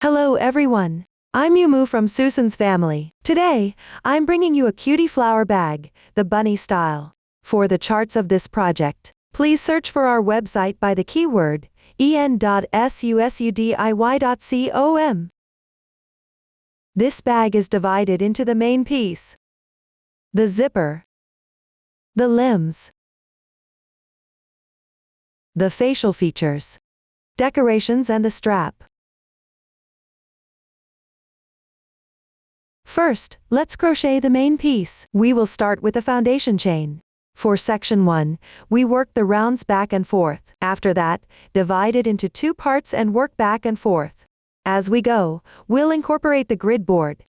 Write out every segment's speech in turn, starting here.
Hello everyone. I'm Yumu from Susan's family. Today, I'm bringing you a cutie flower bag, the bunny style. For the charts of this project, please search for our website by the keyword en.susuddiy.com. This bag is divided into the main piece, the zipper, the limbs, the facial features, decorations and the strap. First, let's crochet the main piece. We will start with the foundation chain. For section 1, we work the rounds back and forth. After that, divide it into 2 parts and work back and forth. As we go, we'll incorporate the grid board.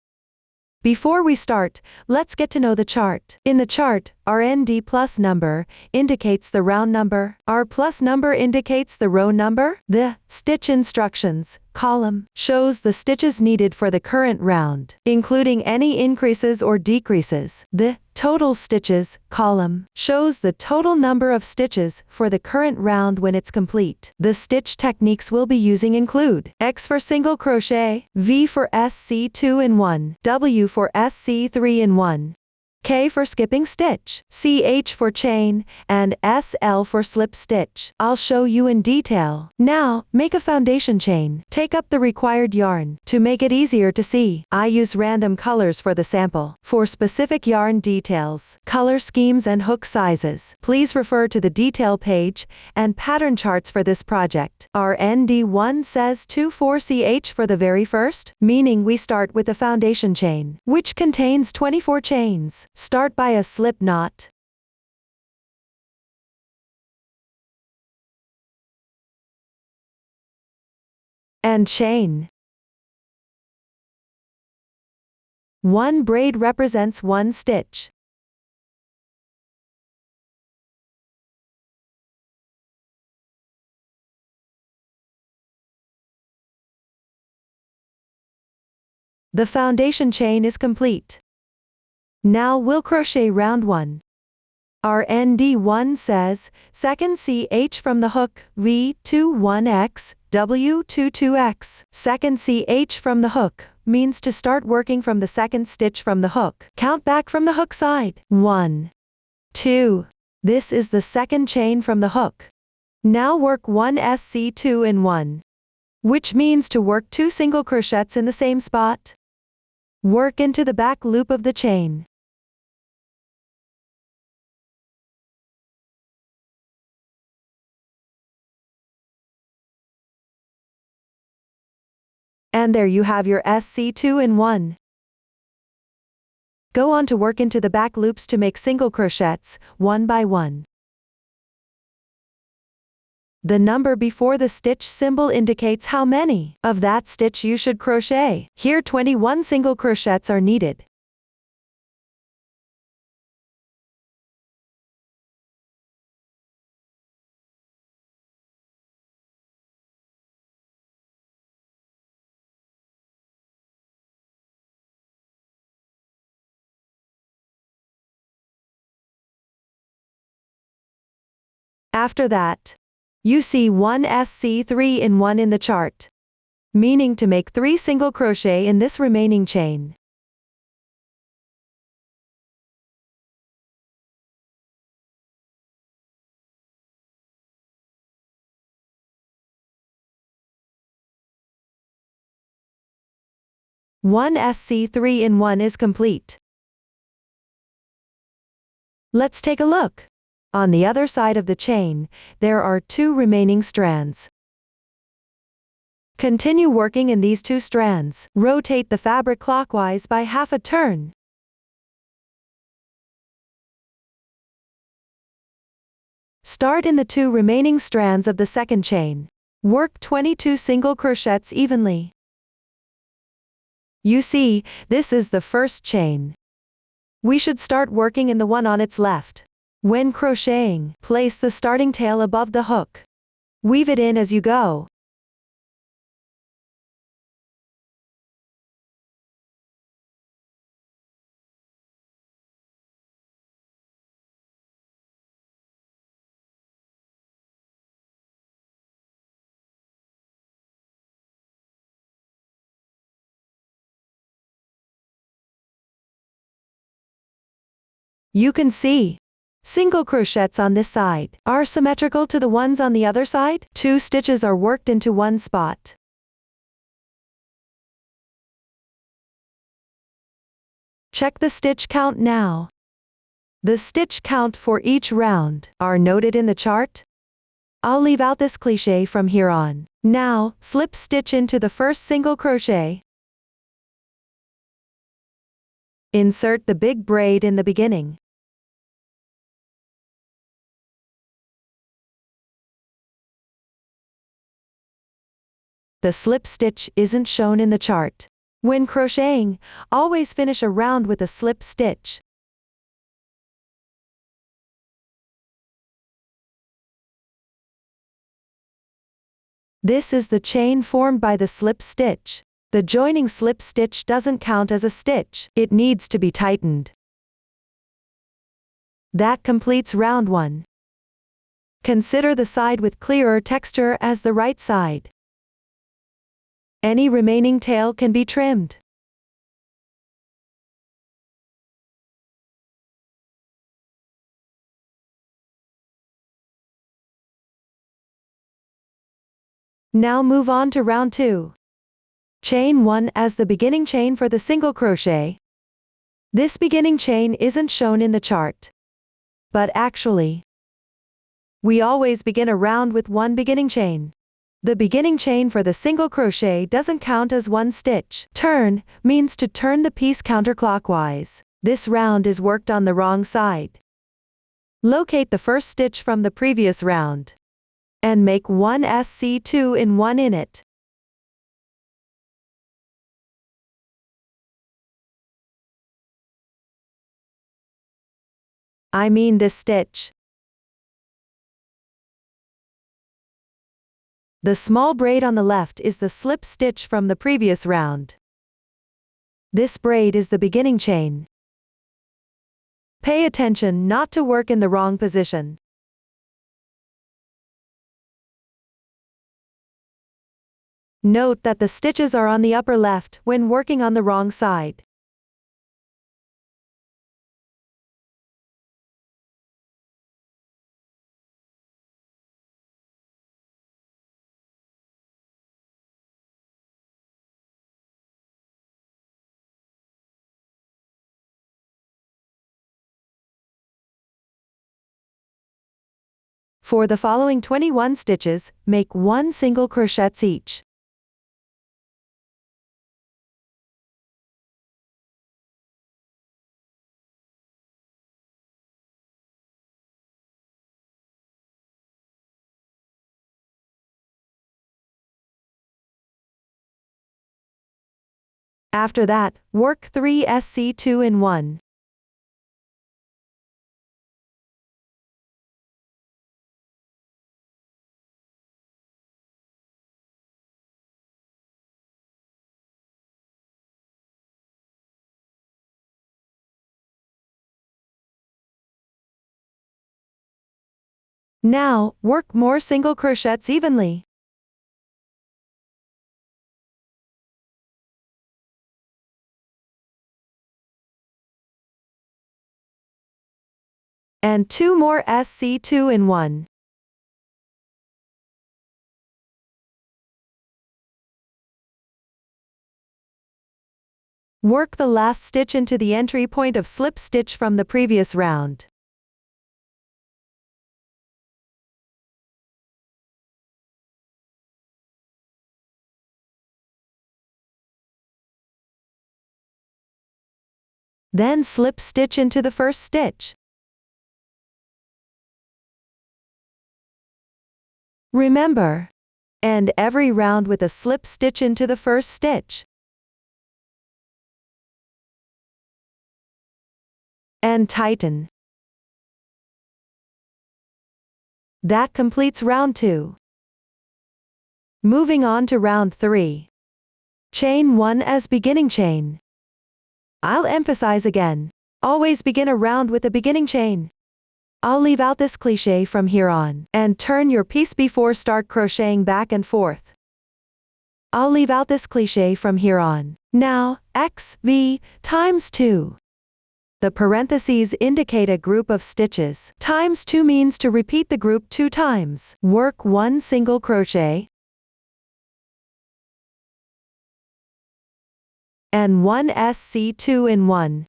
Before we start, let's get to know the chart. In the chart, our ND plus number indicates the round number. Our plus number indicates the row number. The stitch instructions column shows the stitches needed for the current round, including any increases or decreases. The total stitches column shows the total number of stitches for the current round when it's complete. The stitch techniques we'll be using include X for single crochet, V for SC 2 in 1, W for SC 3 in 1, K for skipping stitch, CH for chain, and SL for slip stitch. I'll show you in detail. Now, make a foundation chain. Take up the required yarn. To make it easier to see, I use random colors for the sample. For specific yarn details, color schemes and hook sizes, please refer to the detail page and pattern charts for this project. Our ND1 says 24CH for the very first, meaning we start with the foundation chain, which contains 24 chains. Start by a slip knot. And chain. 1 braid represents 1 stitch. The foundation chain is complete. Now we'll crochet round 1. Our ND1 says, second CH from the hook, V2 1X, W2 2X. Second CH from the hook means to start working from the second stitch from the hook. Count back from the hook side. 1, 2. This is the second chain from the hook. Now work 1 SC2 in 1, which means to work 2 single crochets in the same spot. Work into the back loop of the chain. And there you have your SC2 in 1. Go on to work into the back loops to make single crochets, one by one. The number before the stitch symbol indicates how many of that stitch you should crochet. Here 21 single crochets are needed. After that, you see 1 SC3 in 1 in the chart, meaning to make 3 single crochet in this remaining chain. One SC3 in 1 is complete. Let's take a look. On the other side of the chain, there are 2 remaining strands. Continue working in these 2 strands. Rotate the fabric clockwise by half a turn. Start in the 2 remaining strands of the second chain. Work 22 single crochets evenly. You see, this is the first chain. We should start working in the one on its left. When crocheting, place the starting tail above the hook. Weave it in as you go. You can see single crochets on this side are symmetrical to the ones on the other side. 2 stitches are worked into one spot. Check the stitch count now. The stitch count for each round are noted in the chart. I'll leave out this cliché from here on. Now, slip stitch into the first single crochet. Insert the big braid in the beginning. The slip stitch isn't shown in the chart. When crocheting, always finish a round with a slip stitch. This is the chain formed by the slip stitch. The joining slip stitch doesn't count as a stitch. It needs to be tightened. That completes round 1. Consider the side with clearer texture as the right side. Any remaining tail can be trimmed. Now move on to round 2. Chain 1 as the beginning chain for the single crochet. This beginning chain isn't shown in the chart. But actually, we always begin a round with one beginning chain. The beginning chain for the single crochet doesn't count as one stitch. Turn means to turn the piece counterclockwise. This round is worked on the wrong side. Locate the first stitch from the previous round and make one SC2 in 1 in it. I mean this stitch. The small braid on the left is the slip stitch from the previous round. This braid is the beginning chain. Pay attention not to work in the wrong position. Note that the stitches are on the upper left when working on the wrong side. For the following 21 stitches, make 1 single crochet each. After that, work 3 SC2 in 1. Now, work more single crochets evenly. And 2 more SC2 in 1. Work the last stitch into the entry point of slip stitch from the previous round. Then slip stitch into the first stitch. Remember, end every round with a slip stitch into the first stitch. And tighten. That completes round 2. Moving on to round 3. Chain 1 as beginning chain. I'll emphasize again, always begin a round with a beginning chain. I'll leave out this cliché from here on, and turn your piece before start crocheting back and forth. I'll leave out this cliché from here on. Now, X, V, times 2. The parentheses indicate a group of stitches. Times 2 means to repeat the group 2 times. Work 1 single crochet and 1 SC2 in 1.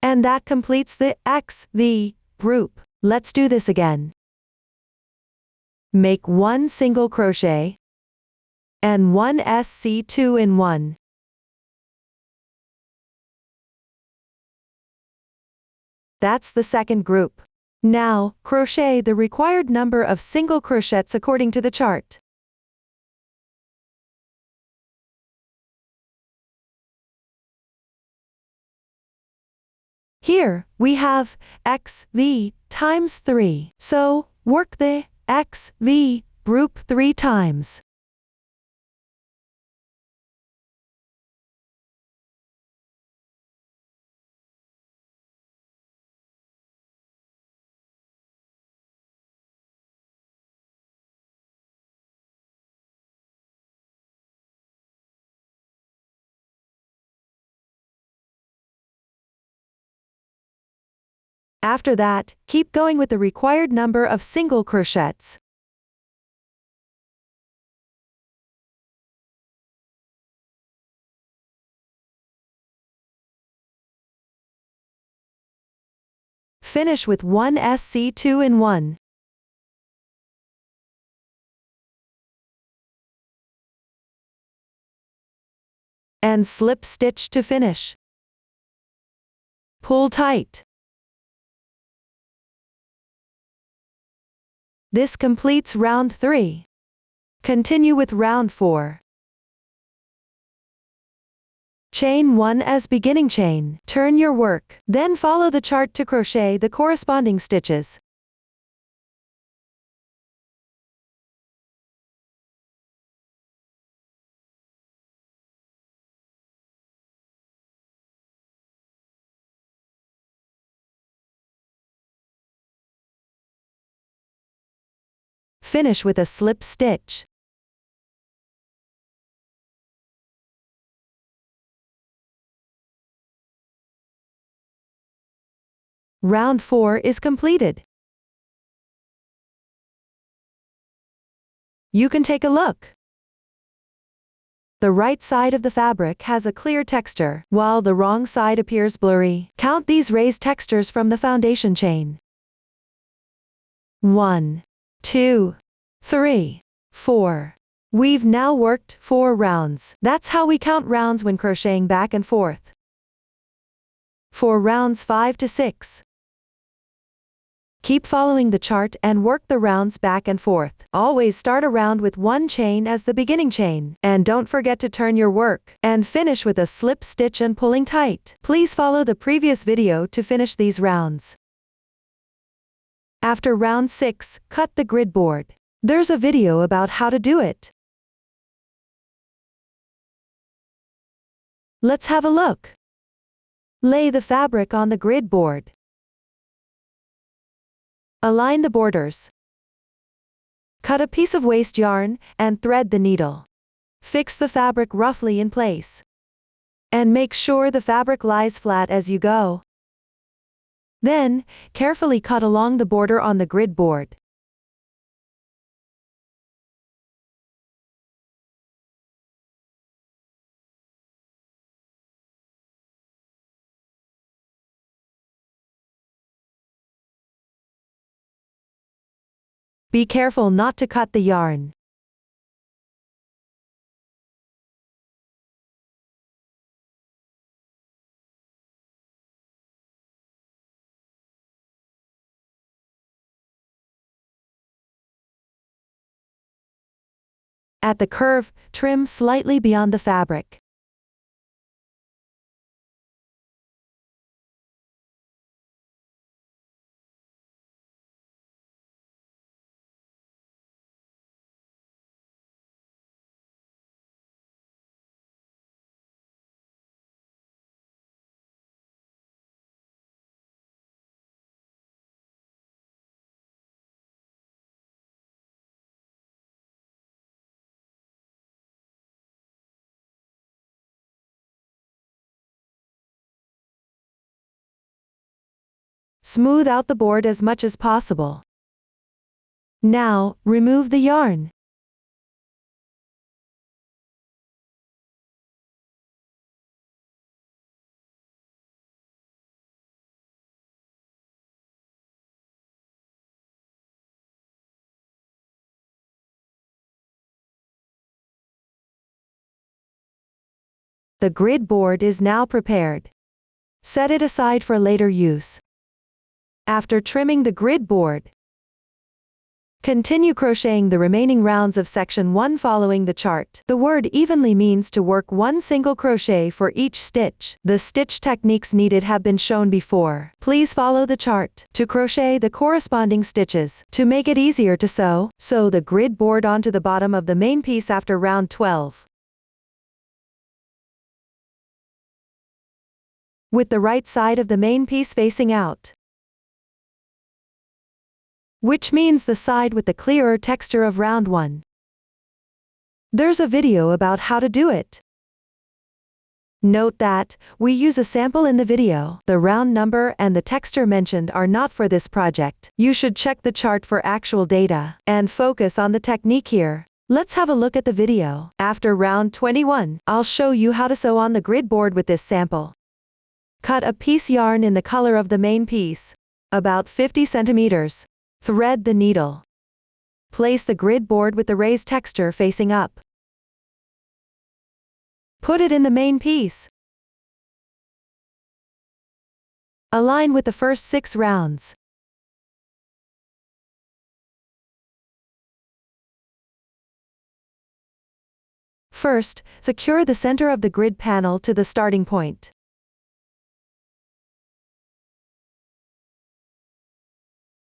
And that completes the XV group. Let's do this again. Make 1 single crochet and 1 SC2 in 1. That's the second group. Now, crochet the required number of single crochets according to the chart. Here, we have XV times 3. So, work the XV group 3 times. After that, keep going with the required number of single crochets. Finish with 1 SC2 in 1. And slip stitch to finish. Pull tight. This completes round 3. Continue with round 4. Chain 1 as beginning chain. Turn your work. Then follow the chart to crochet the corresponding stitches. Finish with a slip stitch. Round 4 is completed. You can take a look. The right side of the fabric has a clear texture, while the wrong side appears blurry. Count these raised textures from the foundation chain. 1, 2, 3, 4. We've now worked 4 rounds. That's how we count rounds when crocheting back and forth. For rounds 5 to 6. Keep following the chart and work the rounds back and forth. Always start a round with 1 chain as the beginning chain. And don't forget to turn your work. And finish with a slip stitch and pulling tight. Please follow the previous video to finish these rounds. After round 6, cut the grid board. There's a video about how to do it. Let's have a look. Lay the fabric on the grid board. Align the borders. Cut a piece of waste yarn and thread the needle. Fix the fabric roughly in place. And make sure the fabric lies flat as you go. Then, carefully cut along the border on the grid board. Be careful not to cut the yarn. At the curve, trim slightly beyond the fabric. Smooth out the board as much as possible. Now, remove the yarn. The grid board is now prepared. Set it aside for later use. After trimming the grid board, continue crocheting the remaining rounds of section 1 following the chart. The word evenly means to work one single crochet for each stitch. The stitch techniques needed have been shown before. Please follow the chart to crochet the corresponding stitches. To make it easier to sew, sew the grid board onto the bottom of the main piece after round 12. With the right side of the main piece facing out, which means the side with the clearer texture of round 1. There's a video about how to do it. Note that we use a sample in the video. The round number and the texture mentioned are not for this project. You should check the chart for actual data and focus on the technique here. Let's have a look at the video. After round 21, I'll show you how to sew on the grid board with this sample. Cut a piece yarn in the color of the main piece, about 50 centimeters. Thread the needle. Place the grid board with the raised texture facing up. Put it in the main piece. Align with the first 6 rounds. First, secure the center of the grid panel to the starting point.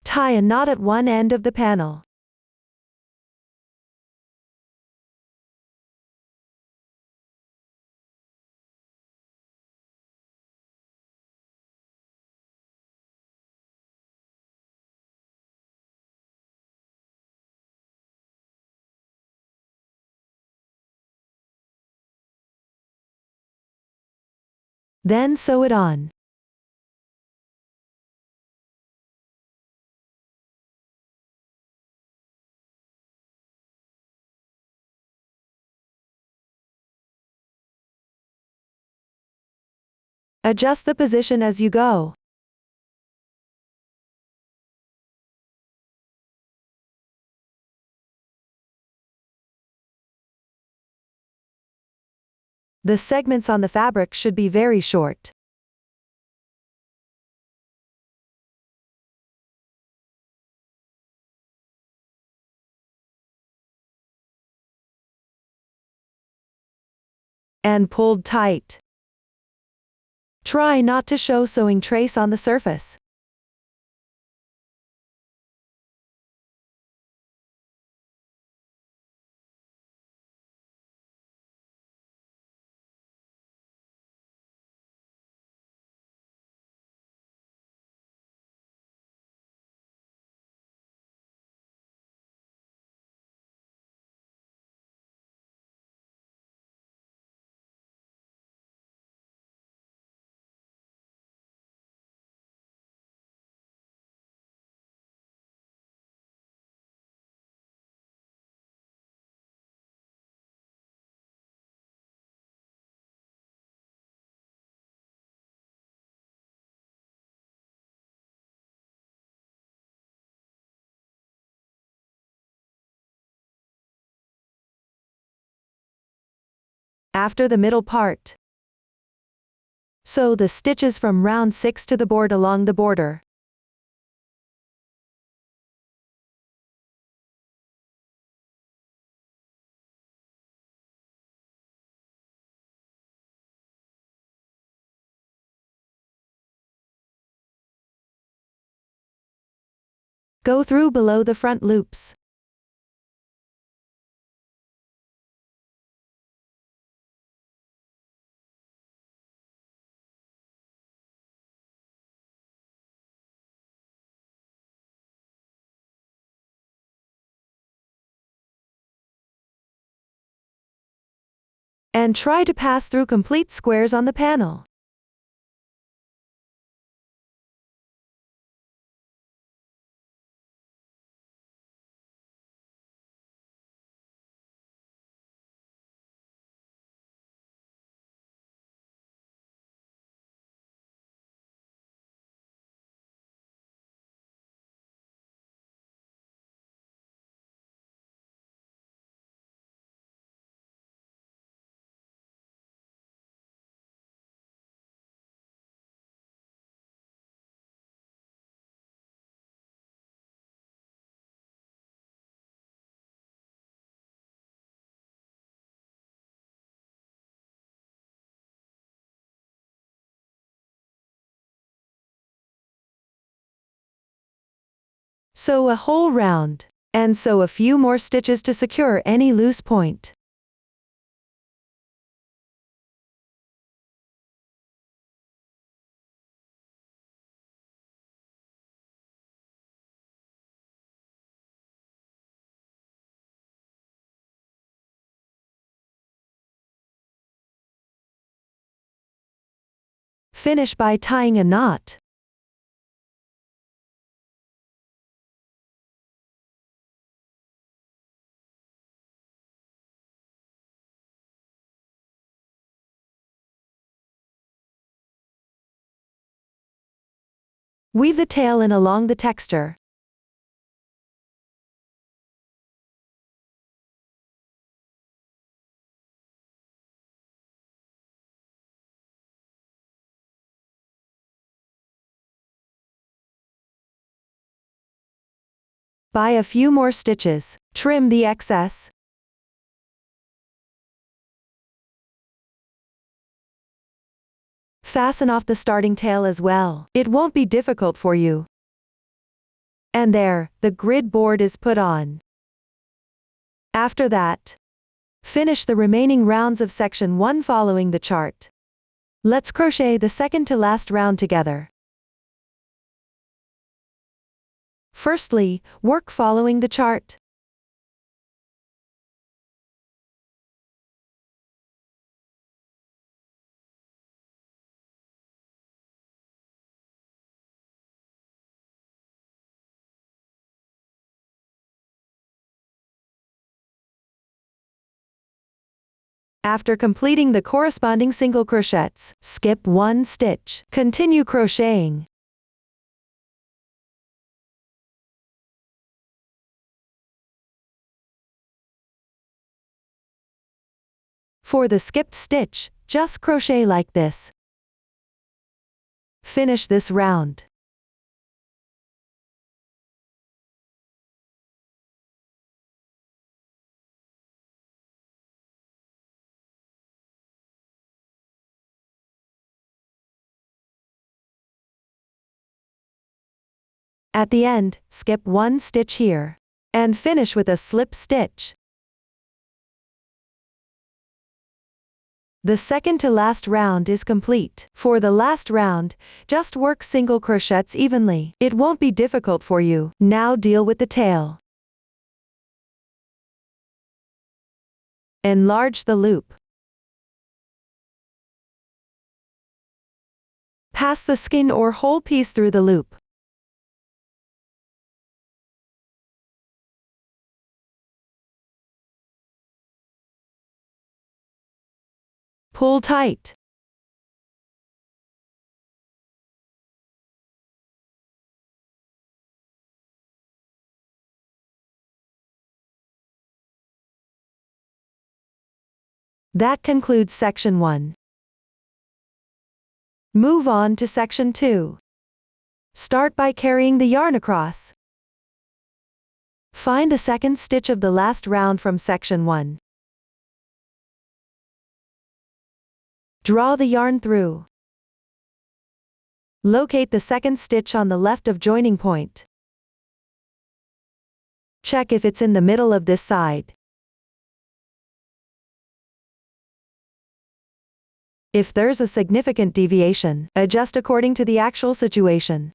Tie a knot at one end of the panel. Then sew it on. Adjust the position as you go. The segments on the fabric should be very short. And pulled tight. Try not to show sewing trace on the surface. After the middle part, sew the stitches from round 6 to the board along the border. Go through below the front loops. And try to pass through complete squares on the panel. Sew a whole round, and sew a few more stitches to secure any loose point. Finish by tying a knot. Weave the tail in along the texture. By a few more stitches, trim the excess. Fasten off the starting tail as well. It won't be difficult for you. And there, the grid board is put on. After that, finish the remaining rounds of section 1 following the chart. Let's crochet the second to last round together. Firstly, work following the chart. After completing the corresponding single crochets, skip one stitch. Continue crocheting. For the skipped stitch, just crochet like this. Finish this round. At the end, skip one stitch here. And finish with a slip stitch. The second to last round is complete. For the last round, just work single crochets evenly. It won't be difficult for you. Now deal with the tail. Enlarge the loop. Pass the skin or whole piece through the loop. Pull tight. That concludes section 1. Move on to section 2. Start by carrying the yarn across. Find the second stitch of the last round from section 1. Draw the yarn through. Locate the second stitch on the left of joining point. Check if it's in the middle of this side. If there's a significant deviation, adjust according to the actual situation.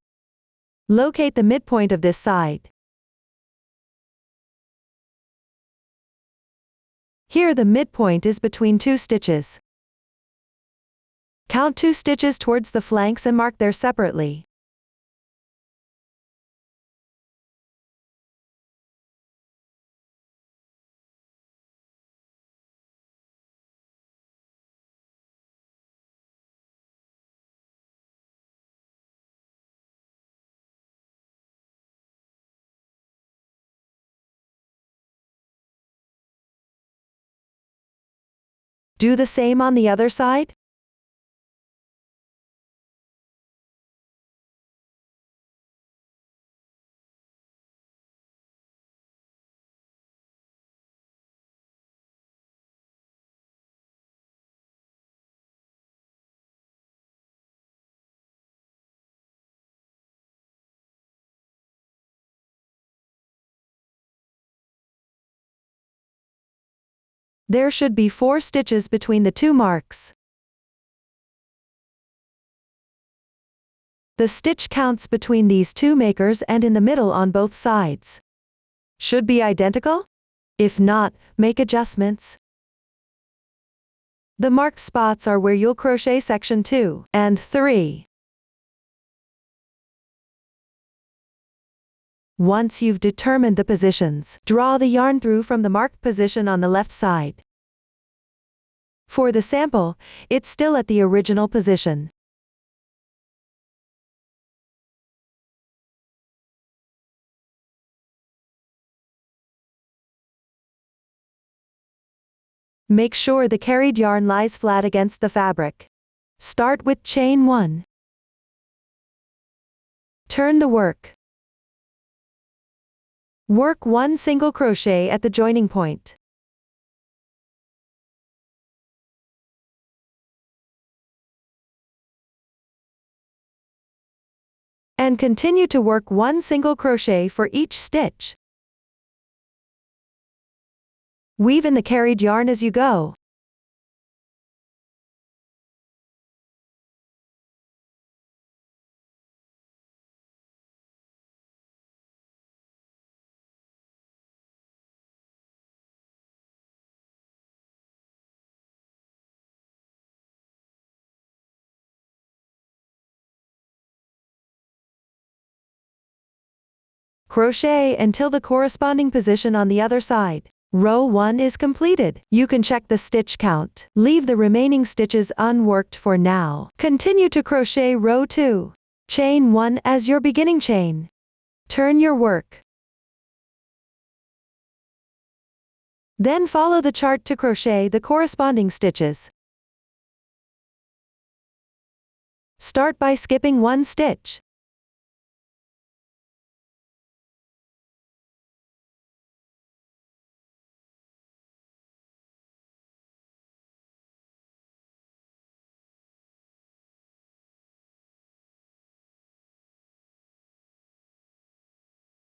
Locate the midpoint of this side. Here the midpoint is between 2 stitches. Count 2 stitches towards the flanks and mark there separately. Do the same on the other side. There should be 4 stitches between the 2 marks. The stitch counts between these 2 makers and in the middle on both sides should be identical? If not, make adjustments. The marked spots are where you'll crochet section 2 and 3. Once you've determined the positions, draw the yarn through from the marked position on the left side. For the sample, it's still at the original position. Make sure the carried yarn lies flat against the fabric. Start with chain 1. Turn the work. Work 1 single crochet at the joining point. And continue to work 1 single crochet for each stitch. Weave in the carried yarn as you go. Crochet until the corresponding position on the other side. Row 1 is completed. You can check the stitch count. Leave the remaining stitches unworked for now. Continue to crochet row 2. Chain 1 as your beginning chain. Turn your work. Then follow the chart to crochet the corresponding stitches. Start by skipping 1 stitch.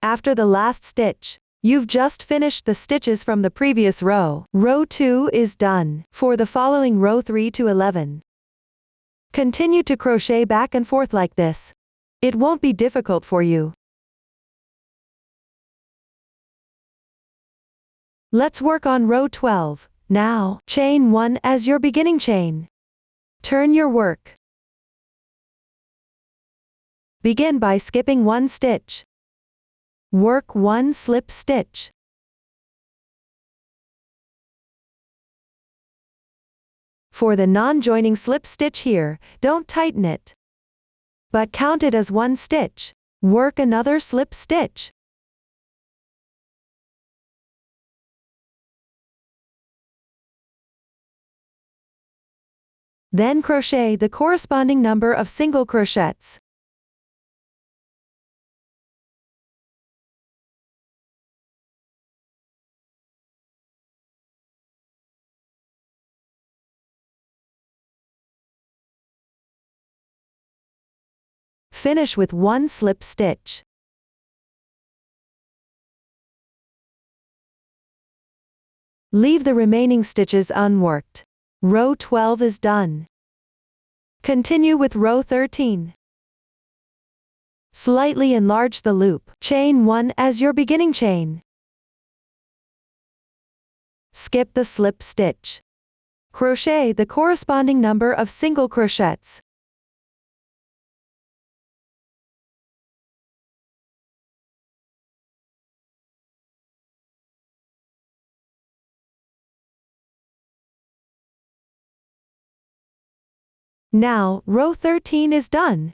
After the last stitch, you've just finished the stitches from the previous row. Row 2 is done. For the following row 3 to 11, continue to crochet back and forth like this. It won't be difficult for you. Let's work on row 12. Now, chain 1 as your beginning chain. Turn your work. Begin by skipping 1 stitch. Work 1 slip stitch. For the non-joining slip stitch here, don't tighten it, but count it as 1 stitch. Work another slip stitch. Then crochet the corresponding number of single crochets. Finish with 1 slip stitch. Leave the remaining stitches unworked. Row 12 is done. Continue with row 13. Slightly enlarge the loop. Chain 1 as your beginning chain. Skip the slip stitch. Crochet the corresponding number of single crochets. Now, row 13 is done.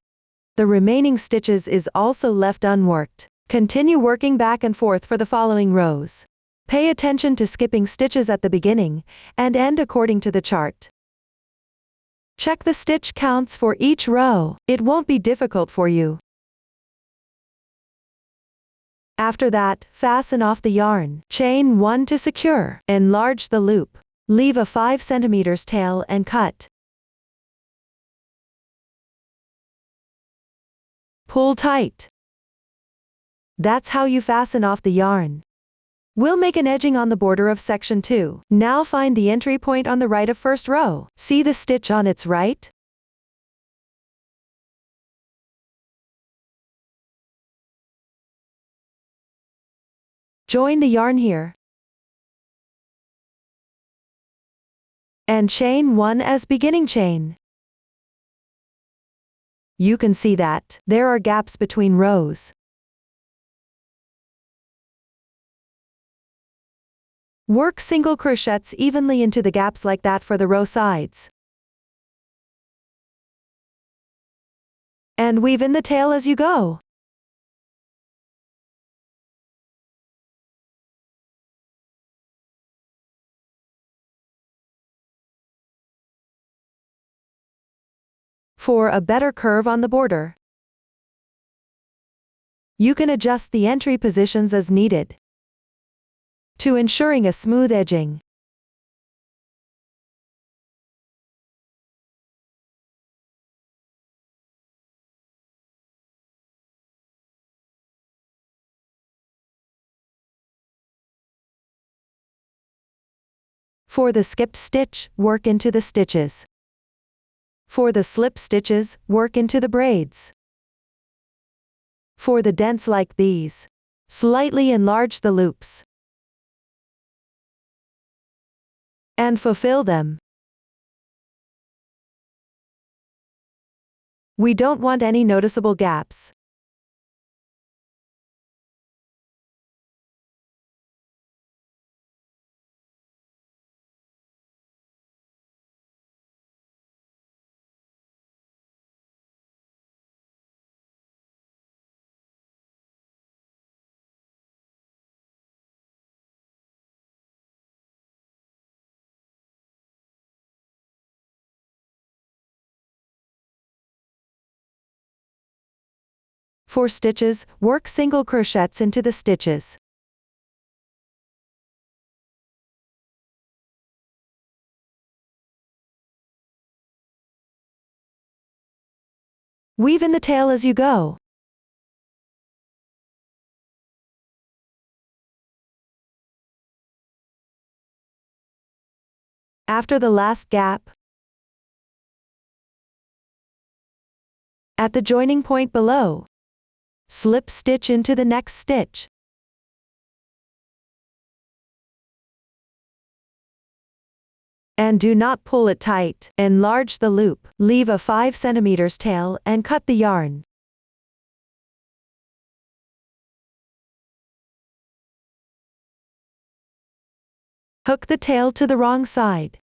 The remaining stitches is also left unworked. Continue working back and forth for the following rows. Pay attention to skipping stitches at the beginning and end according to the chart. Check the stitch counts for each row. It won't be difficult for you. After that, fasten off the yarn. Chain 1 to secure. Enlarge the loop. Leave a 5 cm tail and cut. Pull tight. That's how you fasten off the yarn. We'll make an edging on the border of section 2. Now find the entry point on the right of first row. See the stitch on its right? Join the yarn here. And chain 1 as beginning chain. You can see that there are gaps between rows. Work single crochets evenly into the gaps like that for the row sides. And weave in the tail as you go. For a better curve on the border, you can adjust the entry positions as needed to ensuring a smooth edging. For the skipped stitch, work into the stitches. For the slip stitches, work into the braids. For the dents like these, slightly enlarge the loops and fulfill them. We don't want any noticeable gaps. For stitches, work single crochets into the stitches. Weave in the tail as you go. After the last gap, at the joining point below, slip stitch into the next stitch. And do not pull it tight. Enlarge the loop, leave a 5 cm tail and cut the yarn. Hook the tail to the wrong side.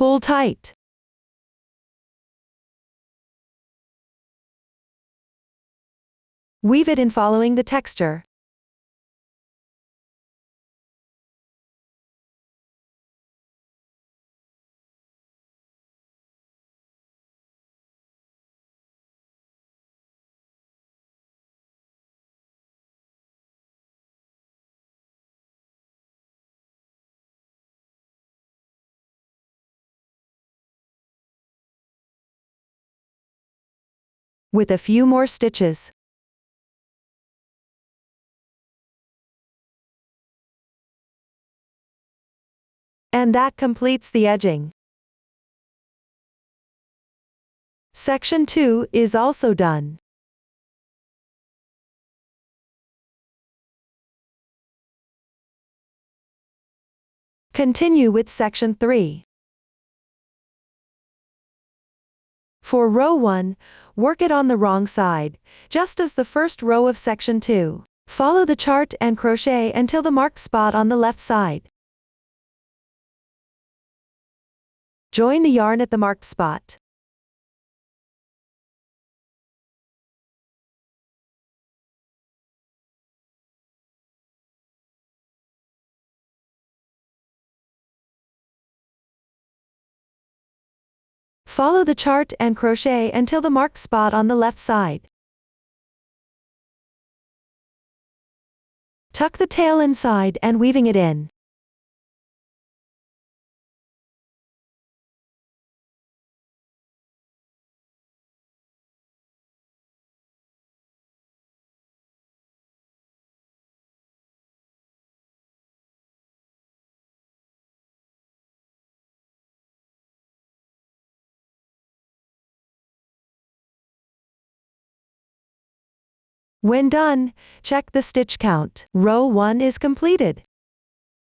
Pull tight. Weave it in following the texture. With a few more stitches. And that completes the edging. Section 2 is also done. Continue with section 3. For row 1, work it on the wrong side, just as the first row of section 2. Follow the chart and crochet until the marked spot on the left side. Join the yarn at the marked spot. Follow the chart and crochet until the marked spot on the left side. Tuck the tail inside and weaving it in. When done, check the stitch count. Row 1 is completed.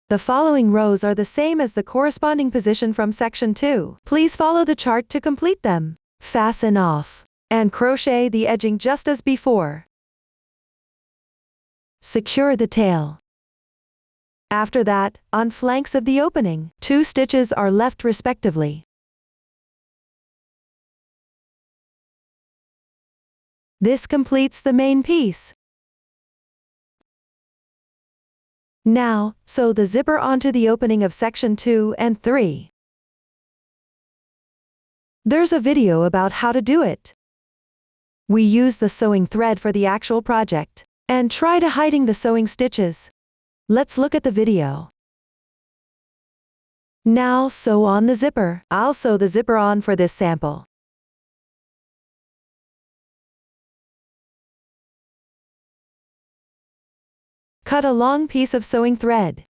The following rows are the same as the corresponding position from section 2. Please follow the chart to complete them. Fasten off and crochet the edging just as before. Secure the tail. After that, on flanks of the opening, 2 stitches are left respectively. This completes the main piece. Now, sew the zipper onto the opening of section 2 and 3. There's a video about how to do it. We use the sewing thread for the actual project, and try to hiding the sewing stitches. Let's look at the video. Now sew on the zipper. I'll sew the zipper on for this sample. Cut a long piece of sewing thread.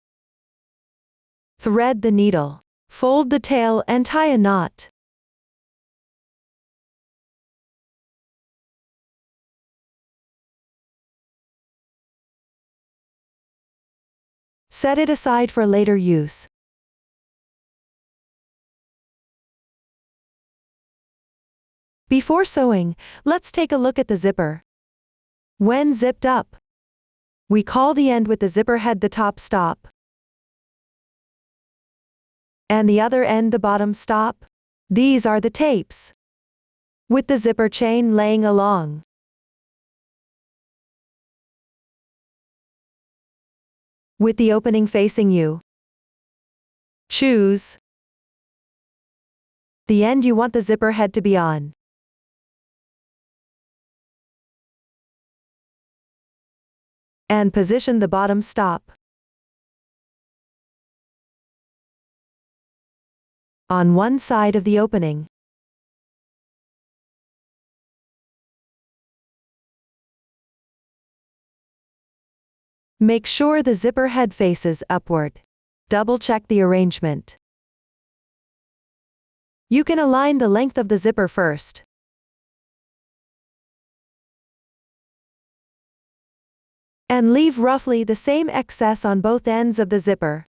Thread the needle. Fold the tail and tie a knot. Set it aside for later use. Before sewing, let's take a look at the zipper. When zipped up, we call the end with the zipper head the top stop, and the other end the bottom stop. These are the tapes, with the zipper chain laying along. With the opening facing you, choose the end you want the zipper head to be on. And position the bottom stop on one side of the opening. Make sure the zipper head faces upward. Double check the arrangement. You can align the length of the zipper first. And leave roughly the same excess on both ends of the zipper.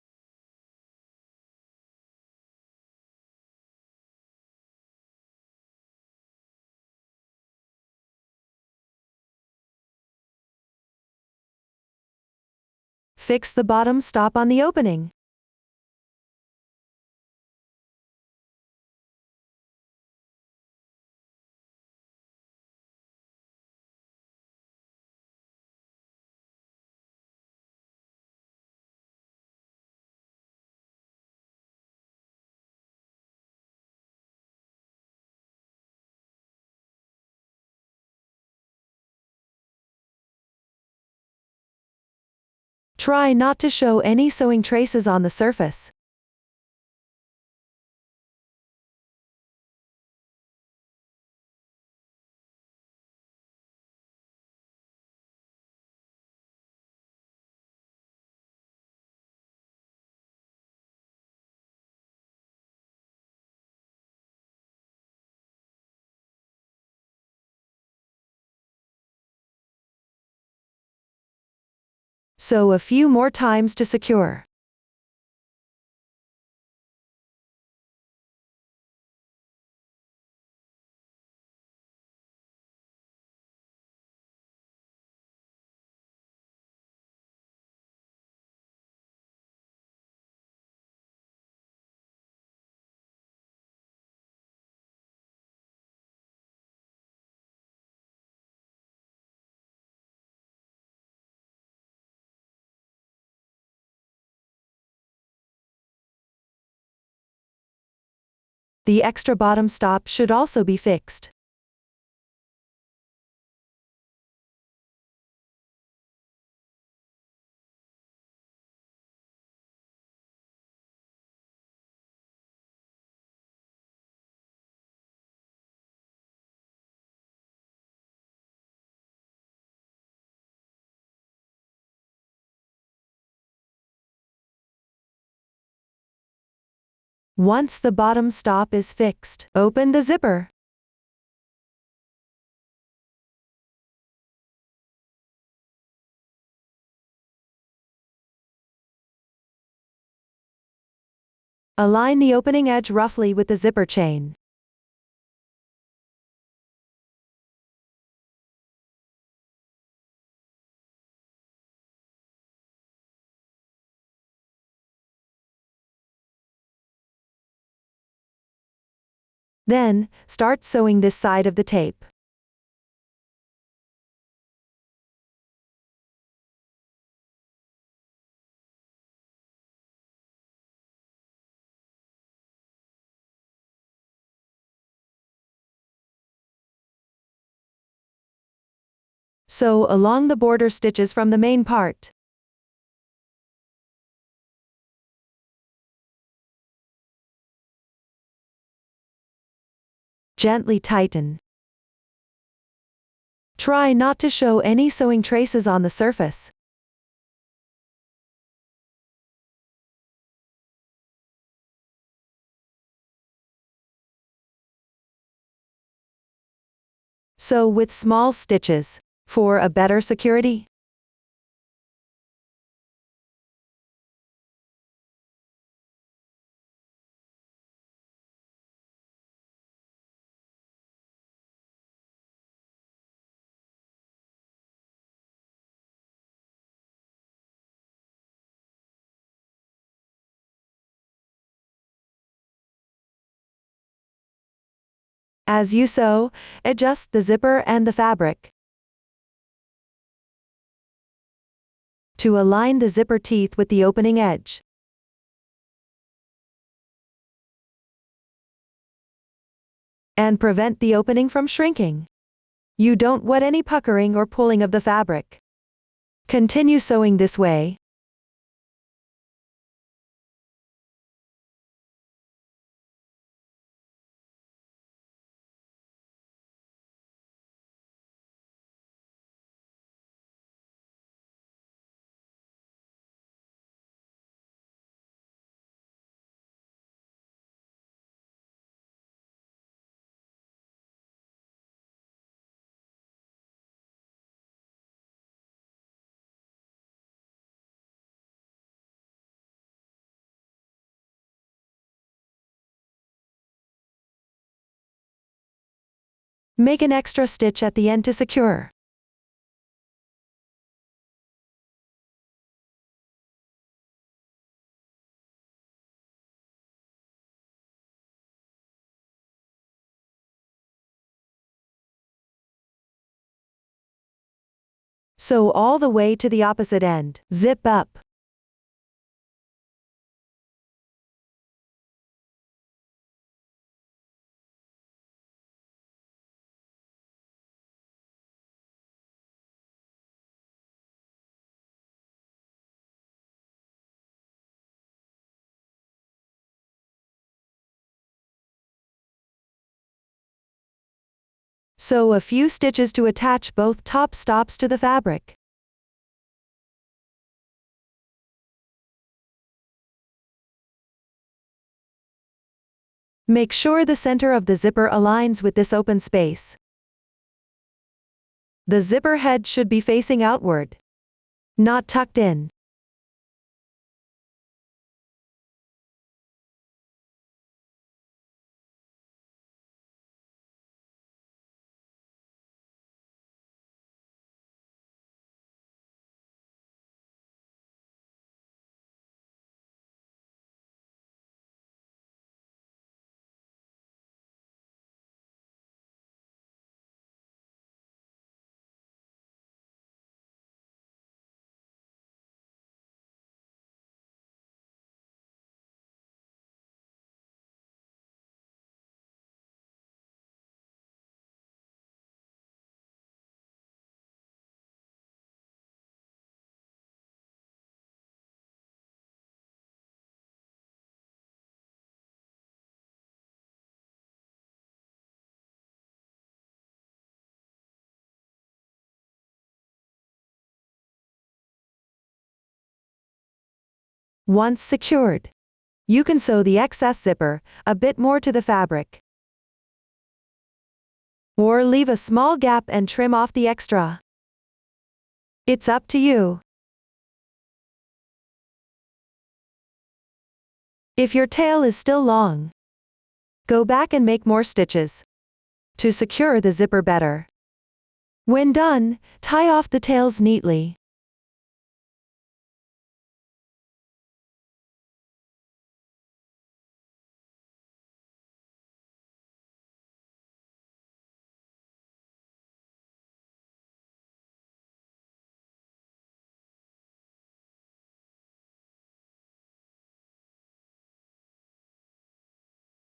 Fix the bottom stop on the opening. Try not to show any sewing traces on the surface. Sew a few more times to secure. The extra bottom stop should also be fixed. Once the bottom stop is fixed, open the zipper. Align the opening edge roughly with the zipper chain. Then, start sewing this side of the tape. Sew along the border stitches from the main part. Gently tighten. Try not to show any sewing traces on the surface. Sew with small stitches, for a better security. As you sew, adjust the zipper and the fabric. To align the zipper teeth with the opening edge. And prevent the opening from shrinking. You don't want any puckering or pulling of the fabric. Continue sewing this way. Make an extra stitch at the end to secure. Sew all the way to the opposite end. Zip up. Sew a few stitches to attach both top stops to the fabric. Make sure the center of the zipper aligns with this open space. The zipper head should be facing outward, not tucked in. Once secured, you can sew the excess zipper a bit more to the fabric. Or leave a small gap and trim off the extra. It's up to you. If your tail is still long, go back and make more stitches to secure the zipper better. When done, tie off the tails neatly.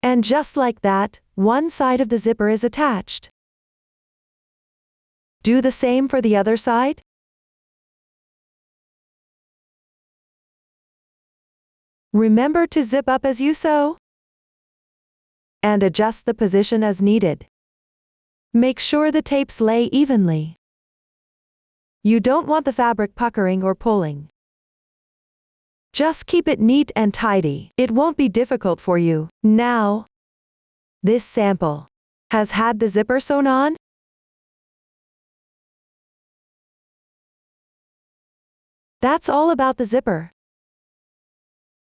And just like that, one side of the zipper is attached. Do the same for the other side. Remember to zip up as you sew, and adjust the position as needed. Make sure the tapes lay evenly. You don't want the fabric puckering or pulling. Just keep it neat and tidy. It won't be difficult for you. Now, this sample has had the zipper sewn on. That's all about the zipper.